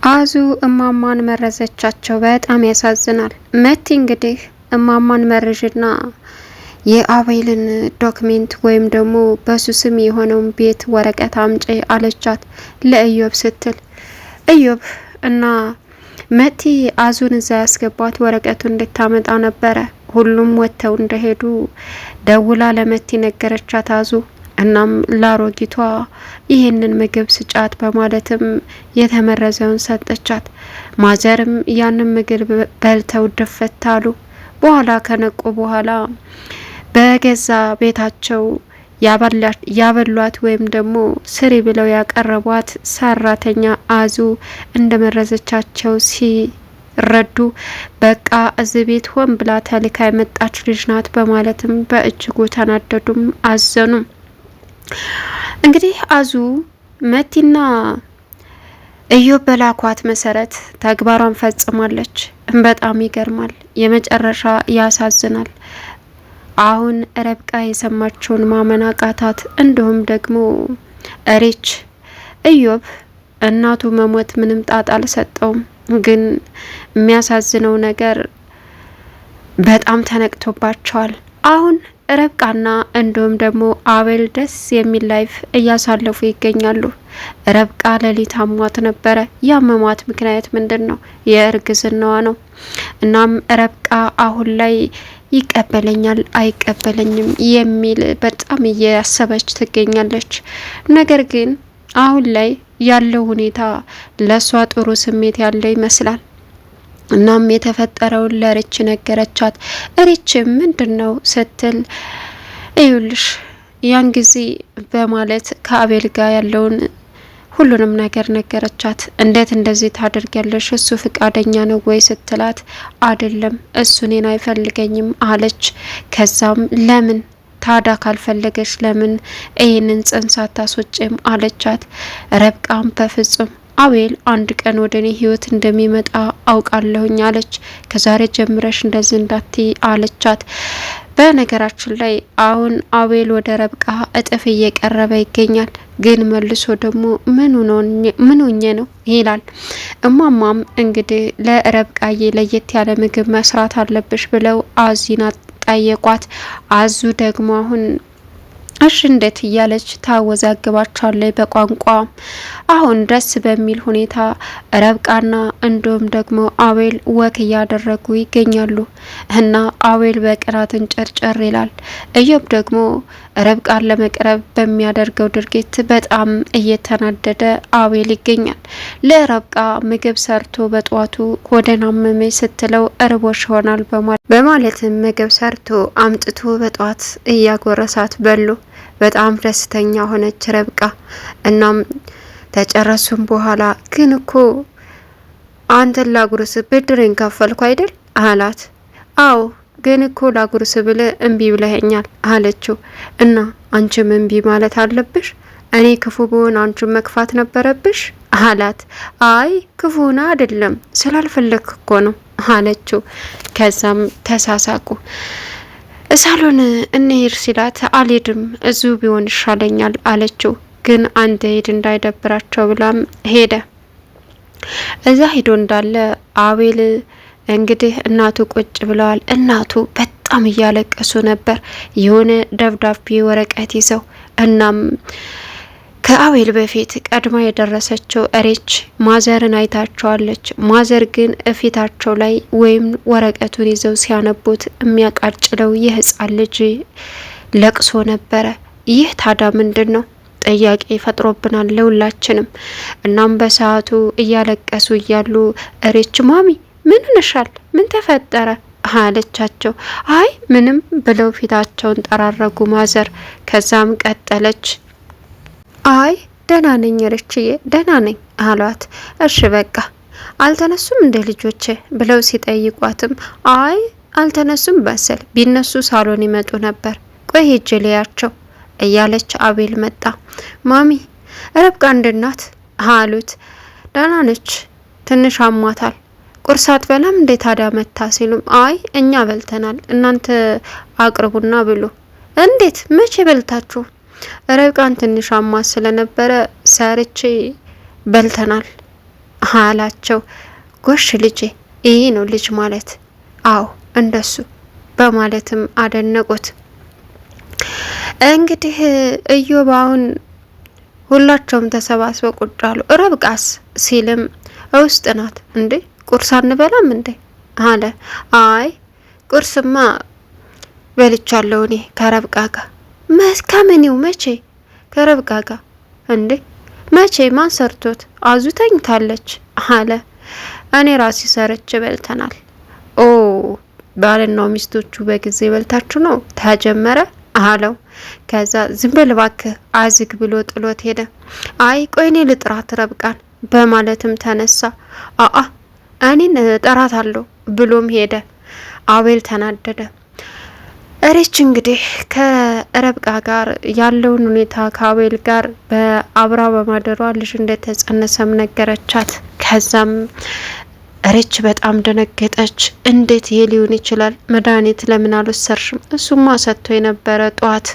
አዙ እማማን መረዘቻቸው። በጣም ያሳዝናል። መቲ እንግዲህ እማማን መረዥና የአቤልን ዶክሜንት ወይም ደግሞ በሱ ስም የሆነውን ቤት ወረቀት አምጪ አለቻት ለኢዮብ ስትል። ኢዮብ እና መቲ አዙን እዛ ያስገባት ወረቀቱን እንድታመጣ ነበረ። ሁሉም ወጥተው እንደሄዱ ደውላ ለመቲ ነገረቻት አዙ። እናም ላሮጊቷ ይህንን ምግብ ስጫት በማለትም የተመረዘውን ሰጠቻት። ማዘርም ያንን ምግብ በልተው ደፈት አሉ። በኋላ ከነቁ በኋላ በገዛ ቤታቸው ያበሏት ወይም ደግሞ ስሪ ብለው ያቀረቧት ሰራተኛ አዙ እንደመረዘቻቸው ሲረዱ በቃ እዚህ ቤት ሆን ብላ ተልካ የመጣች ልጅ ናት በማለትም በእጅጉ ተናደዱም አዘኑም። እንግዲህ አዙ መቲና ኢዮብ በላኳት መሰረት ተግባሯን ፈጽማለች። በጣም ይገርማል። የመጨረሻ ያሳዝናል። አሁን ረብቃ የሰማችውን ማመን አቃታት። እንዲሁም ደግሞ እሬች ኢዮብ እናቱ መሞት ምንም ጣጣ አልሰጠውም። ግን የሚያሳዝነው ነገር በጣም ተነቅቶባቸዋል። አሁን ረብቃና እንዲሁም ደግሞ አቤል ደስ የሚል ላይፍ እያሳለፉ ይገኛሉ። ረብቃ ሌሊት አሟት ነበረ። ያመሟት ምክንያት ምንድን ነው? የእርግዝናዋ ነው። እናም ረብቃ አሁን ላይ ይቀበለኛል አይቀበለኝም የሚል በጣም እያሰበች ትገኛለች። ነገር ግን አሁን ላይ ያለው ሁኔታ ለሷ ጥሩ ስሜት ያለው ይመስላል። እናም የተፈጠረውን ለሪች ነገረቻት። ሪች ምንድነው ስትል እዩልሽ ያን ጊዜ በማለት ከአቤል ጋር ያለውን ሁሉንም ነገር ነገረቻት። እንዴት እንደዚህ ታደርጊያለሽ? እሱ ፍቃደኛ ነው ወይ ስትላት አይደለም እሱ እኔን አይፈልገኝም አለች። ከዛም ለምን ታዳ ካልፈለገች ለምን ይህንን ጽንስ አታስወጪም አለቻት። ረብቃም በፍጹም አቤል አንድ ቀን ወደ እኔ ህይወት እንደሚመጣ አውቃለሁኝ አለች። ከዛሬ ጀምረሽ እንደዚህ እንዳትይ አለቻት። በነገራችን ላይ አሁን አቤል ወደ ረብቃ እጥፍ እየቀረበ ይገኛል። ግን መልሶ ደግሞ ምን ሆኜ ነው ይላል። እማማም እንግዲህ ለረብቃዬ ለየት ያለ ምግብ መስራት አለብሽ ብለው አዚና ጠየቋት። አዙ ደግሞ አሁን እሺ እንዴት እያለች ታወዛግባቸዋለች በቋንቋ። አሁን ደስ በሚል ሁኔታ ረብቃና እንዲሁም ደግሞ አቤል ወክ እያደረጉ ይገኛሉ። እና አቤል በቅናትን ጨርጨር ይላል። ኢዮብ ደግሞ ረብቃን ለመቅረብ በሚያደርገው ድርጊት በጣም እየተናደደ አቤል ይገኛል። ለረብቃ ምግብ ሰርቶ በጧቱ ሆዴን አመመኝ ስትለው እርቦሽ ይሆናል በማለትም ምግብ ሰርቶ አምጥቶ በጧት እያጎረሳት በሉ። በጣም ደስተኛ ሆነች ረብቃ። እናም ተጨረሱም በኋላ ግን እኮ አንተን ላጉርስ ብድሬን ከፈልኩ አይደል አላት። አዎ ግን እኮ ላጉርስ ብለ እምቢ ብለኸኛል አለችው። እና አንቺም እምቢ ማለት አለብሽ? እኔ ክፉ ብሆን አንቺን መክፋት ነበረብሽ አላት። አይ ክፉና አይደለም ስላልፈለክ እኮ ነው አለችው። ከዛም ተሳሳቁ። ሳሎን እንሄድ ሲላት አልሄድም እዚሁ ቢሆን ይሻለኛል አለችው። ግን አንድ ሄድ እንዳይደብራቸው ብላም ሄደ። እዛ ሄዶ እንዳለ አቤል እንግዲህ እናቱ ቁጭ ብለዋል። እናቱ በጣም እያለቀሱ ነበር የሆነ ደብዳቤ ወረቀት ይዘው። እናም ከአቤል በፊት ቀድማ የደረሰችው እሬች ማዘርን አይታቸዋለች። ማዘር ግን እፊታቸው ላይ ወይም ወረቀቱን ይዘው ሲያነቡት የሚያቃጭለው የህፃን ልጅ ለቅሶ ነበረ። ይህ ታዳ ምንድን ነው? ጥያቄ ፈጥሮብናል ለሁላችንም። እናም በሰዓቱ እያለቀሱ እያሉ እሬች ማሚ ምን ነሻል? ምን ተፈጠረ አለቻቸው። አይ ምንም ብለው ፊታቸውን ጠራረጉ ማዘር። ከዛም ቀጠለች። አይ ደህና ነኝ ርችዬ ደህና ነኝ አሏት። እሺ በቃ አልተነሱም እንደ ልጆቼ ብለው ሲጠይቋትም አይ አልተነሱም በሰል ቢነሱ ሳሎን ይመጡ ነበር። ቆይ ሄጄ ልያቸው እያለች አቤል መጣ። ማሚ ረብቃ እንድናት አሉት። ደህና ነች ትንሽ አሟታል። ቁርስ አትበላም እንዴ ታዲያ መታ ሲሉም አይ እኛ በልተናል እናንተ አቅርቡና ብሉ። እንዴት መቼ በልታችሁ? ረብቃን ትንሽ አሟት ስለነበረ ሰርቼ በልተናል አላቸው። ጎሽ ልጄ፣ ይሄ ነው ልጅ ማለት፣ አዎ እንደሱ በማለትም አደነቁት። እንግዲህ ኢዮብ አሁን ሁላቸውም ተሰባስበው ቁጭ አሉ። ረብቃስ ሲልም ውስጥ ናት። እንዴ ቁርስ አንበላም እንዴ አለ። አይ ቁርስማ በልቻለሁ እኔ ከረብቃ ጋር። ከምኔው መቼ? ከረብቃ ጋር እንዴ መቼ? ማን ሰርቶት? አዙ ተኝታለች አለ። እኔ ራሴ ሰርቼ በልተናል። ኦ ባልና ሚስቶቹ በጊዜ በልታችሁ ነው ተጀመረ አለው። ከዛ ዝም በል እባክህ አዝግ ብሎ ጥሎት ሄደ። አይ ቆይ እኔ ልጥራት ረብቃን በማለትም ተነሳ። አአ እኔን እጠራታለሁ ብሎም ሄደ። አቤል ተናደደ። እሬች እንግዲህ ከረብቃ ጋር ያለውን ሁኔታ ከአቤል ጋር በአብራ በማደሯ ልጅ እንደተጸነሰም ነገረቻት። ከዛም እሬች በጣም ደነገጠች። እንዴት ይሄ ሊሆን ይችላል? መድኃኒት ለምን አልወሰድሽም? እሱማ ሰጥቶ የነበረ ጧት፣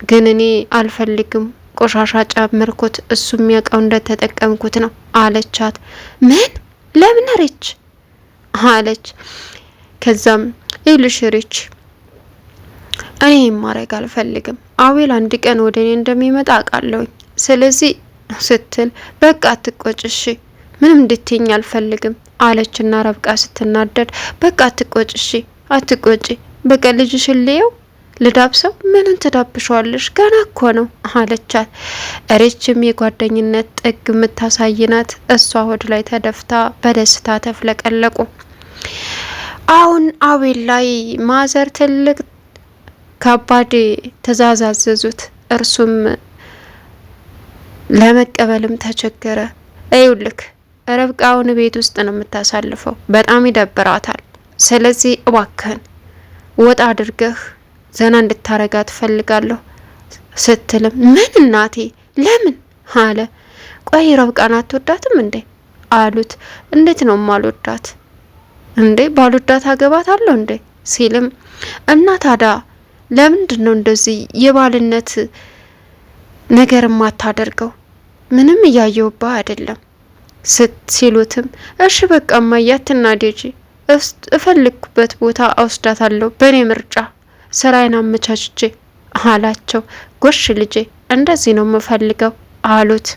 ግን እኔ አልፈልግም፣ ቆሻሻ ጨመርኩት፣ እሱ የሚያውቀው እንደተጠቀምኩት ነው አለቻት። ምን? ለምን እሬች አለች። ከዛም ይልሽ እሬች እኔ ማረግ አልፈልግም፣ አቤል አንድ ቀን ወደ እኔ እንደሚመጣ አውቃለሁኝ። ስለዚህ ስትል በቃ አትቆጭሽ፣ ምንም እንድትይኝ አልፈልግም አለችና ረብቃ ስትናደድ በቃ አትቆጭሽ፣ አትቆጪ፣ በቃ ልጅሽን ልየው ልዳብሰው። ምንን ትዳብሸዋለሽ? ገና እኮ ነው አለቻት። እሬችም የጓደኝነት ጥግ የምታሳይናት እሷ ሆድ ላይ ተደፍታ በደስታ ተፍለቀለቁ። አሁን አቤል ላይ ማዘር ትልቅ ከባድ ትዕዛዝ አዘዙት። እርሱም ለመቀበልም ተቸገረ። እዩልክ ረብቃውን ቤት ውስጥ ነው የምታሳልፈው፣ በጣም ይደብራታል። ስለዚህ እባክህን ወጣ አድርገህ ዘና እንድታረጋት ፈልጋለሁ ስትልም ምን እናቴ ለምን አለ። ቆይ ረብቃን አትወዳትም እንዴ አሉት። እንዴት ነው ማልወዳት እንዴ? ባልወዳት አገባታለሁ እንዴ ሲልም እና ታዳ ለምንድን ነው እንደዚህ የባልነት ነገር ማታደርገው? ምንም እያየውባ አይደለም ሲሉትም እሺ በቃ እማዬ አትናደጂ፣ እፈልግኩበት ቦታ አውስዳታለሁ በኔ ምርጫ ስራዬን አመቻችቼ አላቸው። ጎሽ ልጄ እንደዚህ ነው የምፈልገው አሉት።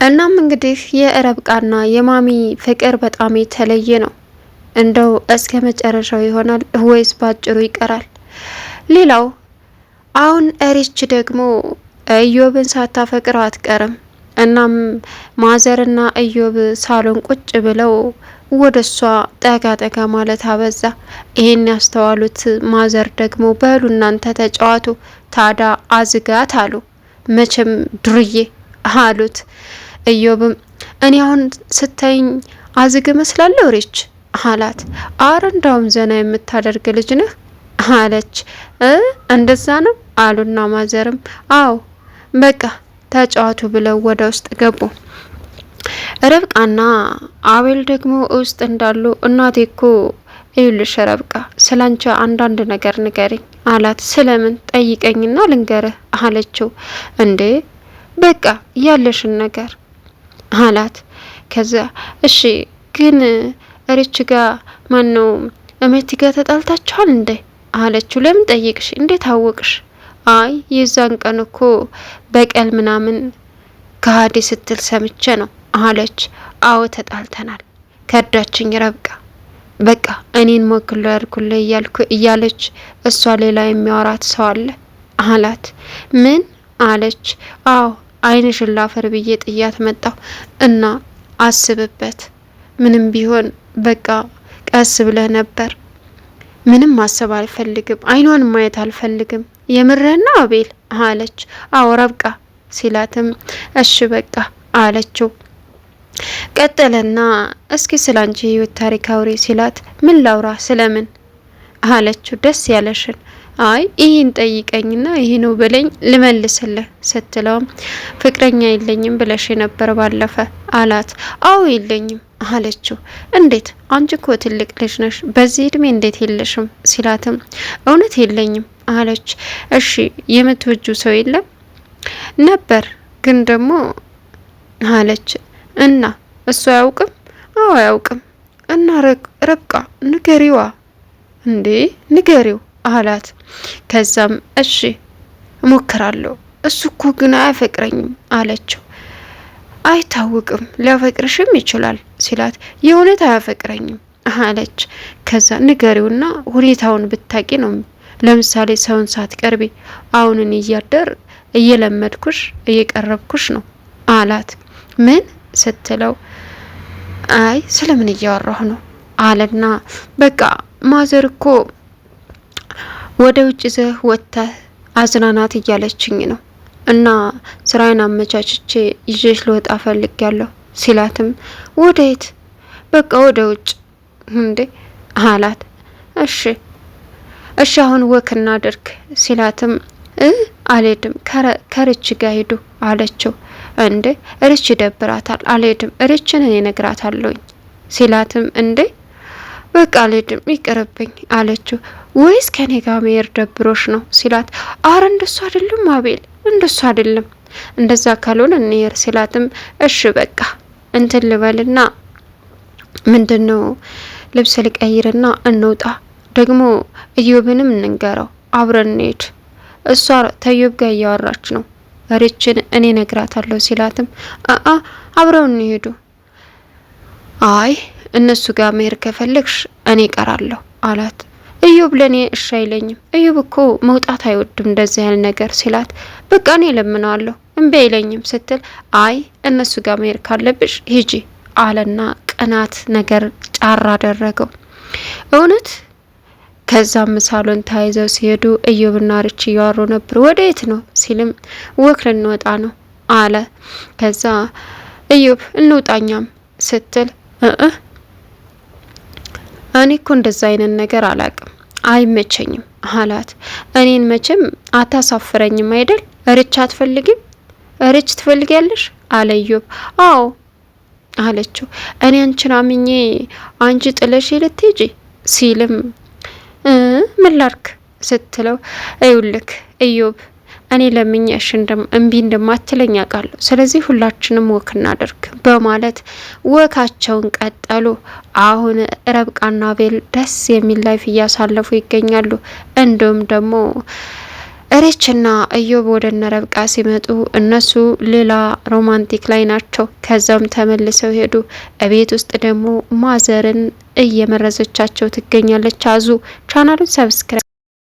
እናም እንግዲህ የረብቃና የማሚ ፍቅር በጣም የተለየ ነው። እንደው እስከ መጨረሻው ይሆናል ወይስ ባጭሩ ይቀራል? ሌላው አሁን እሬች ደግሞ ኢዮብን ሳታፈቅር አትቀርም። እናም ማዘርና ኢዮብ ሳሎን ቁጭ ብለው ወደሷ ጠጋ ጠጋ ማለት አበዛ። ይሄን ያስተዋሉት ማዘር ደግሞ በሉ እናንተ ተጫዋቱ፣ ታዳ አዝጋት አሉ። መቼም ዱርዬ አሉት። ኢዮብም እኔ አሁን ስታይኝ አዝግ መስላለሁ ሬች አላት። አረ እንዳውም ዘና የምታደርግ ልጅ ነህ አለች። እንደዛ ነው አሉና ማዘርም አዎ በቃ ተጫዋቱ ብለው ወደ ውስጥ ገቡ። ረብቃና አቤል ደግሞ ውስጥ እንዳሉ እናቴ እኮ ይልሽ ረብቃ ስላንቺ አንዳንድ ነገር ንገሪኝ አላት። ስለምን ጠይቀኝና ልንገርህ አለችው። እንዴ በቃ ያለሽን ነገር አላት። ከዛ እሺ ግን እሬች ጋ ማነው እመቲ ጋ ተጣልታችኋል እንዴ አለችው። ለምን ጠይቅሽ? እንዴት አወቅሽ? አይ የዛን ቀን እኮ በቀል ምናምን ከሀዲ ስትል ሰምቼ ነው አለች። አዎ ተጣልተናል፣ ከዳችኝ ረብቃ፣ በቃ እኔን ሞክሎ ያርኩለ እያለች እሷ ሌላ የሚያወራት ሰው አለ አላት። ምን አለች? አዎ አይንሽን ላፈር ብዬ ጥያት መጣሁ እና አስብበት፣ ምንም ቢሆን በቃ ቀስ ብለህ ነበር። ምንም ማሰብ አልፈልግም፣ አይኗን ማየት አልፈልግም። የምርህና አቤል አለች። አዎ ረብቃ ሲላትም እሺ በቃ አለችው። ቀጠለና እስኪ ስላንቺ ህይወት ታሪክ አውሪ ሲላት ምን ላውራ ስለምን አለችው። ደስ ያለሽን። አይ ይህን ጠይቀኝና ይህ ነው ብለኝ ልመልስልህ ስትለውም ፍቅረኛ የለኝም ብለሽ ነበር ባለፈ አላት። አዎ የለኝም አለችው። እንዴት አንቺ እኮ ትልቅ ልጅ ነሽ፣ በዚህ እድሜ እንዴት የለሽም ሲላትም እውነት የለኝም አለች። እሺ የምትወጁ ሰው የለም ነበር ግን ደግሞ አለች። እና እሱ አያውቅም? አዎ አያውቅም። እና ረብቃ ንገሪዋ እንዴ ንገሪው አላት። ከዛም እሺ እሞክራለሁ፣ እሱ እኮ ግን አያፈቅረኝም አለችው። አይታወቅም ሊያፈቅርሽም ይችላል ሲላት የእውነት አያፈቅረኝም አለች። ከዛ ንገሪውና ሁኔታውን ብታቂ ነው። ለምሳሌ ሰውን ሳትቀርቢ አሁንን እያደር እየለመድኩሽ እየቀረብኩሽ ነው አላት። ምን ስትለው አይ ስለምን እያወራሁ ነው አለና በቃ ማዘር እኮ ወደ ውጭ ዘህ ወጥተህ አዝናናት እያለችኝ ነው እና ስራዬን አመቻችቼ ይዤሽ ልወጣ ፈልጊያለሁ ሲላትም ወዴት? በቃ ወደ ውጭ እንዴ አላት። እሺ አሁን ወክ እናድርግ ሲላትም አልሄድም ከርች ጋር ሄዱ አለችው። እንዴ ርች ይደብራታል አልሄድም፣ ርችን እኔ እነግራታለሁኝ ሲላትም እንዴ በቃ አልሄድም ይቅርብኝ አለችው። ወይስ ከኔ ጋር መሄድ ደብሮሽ ነው ሲላት አረ እንደሱ አይደለም አቤል እንደሱ አይደለም፣ እንደዛ ካልሆነ እንሄድ ሲላትም እሺ በቃ እንትን ልበልና ምንድነው ልብስ ልቀይርና እንውጣ፣ ደግሞ እዮብንም እንንገረው አብረን እንሄድ፣ እሷ ተዮብ ጋር እያወራች ነው ርችን እኔ ነግራታለሁ ሲላትም አብረው እንሄዱ። አይ እነሱ ጋር መሄድ ከፈለግሽ እኔ ቀራለሁ አላት። እዮብ ለኔ እሺ አይለኝም፣ እዮብ እኮ መውጣት አይወድም እንደዚህ ያለ ነገር ሲላት በቃ እኔ ለምናለሁ እምቢ አይለኝም ስትል አይ እነሱ ጋር መሄድ ካለብሽ ሂጂ አለና ቅናት ነገር ጫራ አደረገው። እውነት ከዛም ሳሎን ተያይዘው ሲሄዱ እዮብና ርች እያወሩ ነበር። ወዴት ነው ሲልም ወክ ልንወጣ ነው አለ። ከዛ እዮብ እንውጣኛም ስትል እኔ እኮ እንደዛ አይነት ነገር አላቅም አይመቸኝም አላት። እኔን መቼም አታሳፍረኝም አይደል? ርች አትፈልጊም? ርች ትፈልጊያለሽ አለ እዮብ። አዎ አለችው። እኔ አንቺን አምኜ አንቺ ጥለሽ ልትሄጂ ሲልም ምን ላድርግ ስትለው እዩልክ እዮብ እኔ ለምኛሽ እምቢ እንደማትለኝ አውቃለሁ፣ ስለዚህ ሁላችንም ወክ እናድርግ በማለት ወካቸውን ቀጠሉ። አሁን ረብቃና አቤል ደስ የሚል ላይፍ እያሳለፉ ይገኛሉ። እንዲሁም ደግሞ ርችና እዮብ ወደ እነ ረብቃ ሲመጡ እነሱ ሌላ ሮማንቲክ ላይ ናቸው። ከዛም ተመልሰው ሄዱ። እቤት ውስጥ ደግሞ ማዘርን እየመረዘቻቸው ትገኛለች። አዙ ቻናሉን ሰብስክራይብ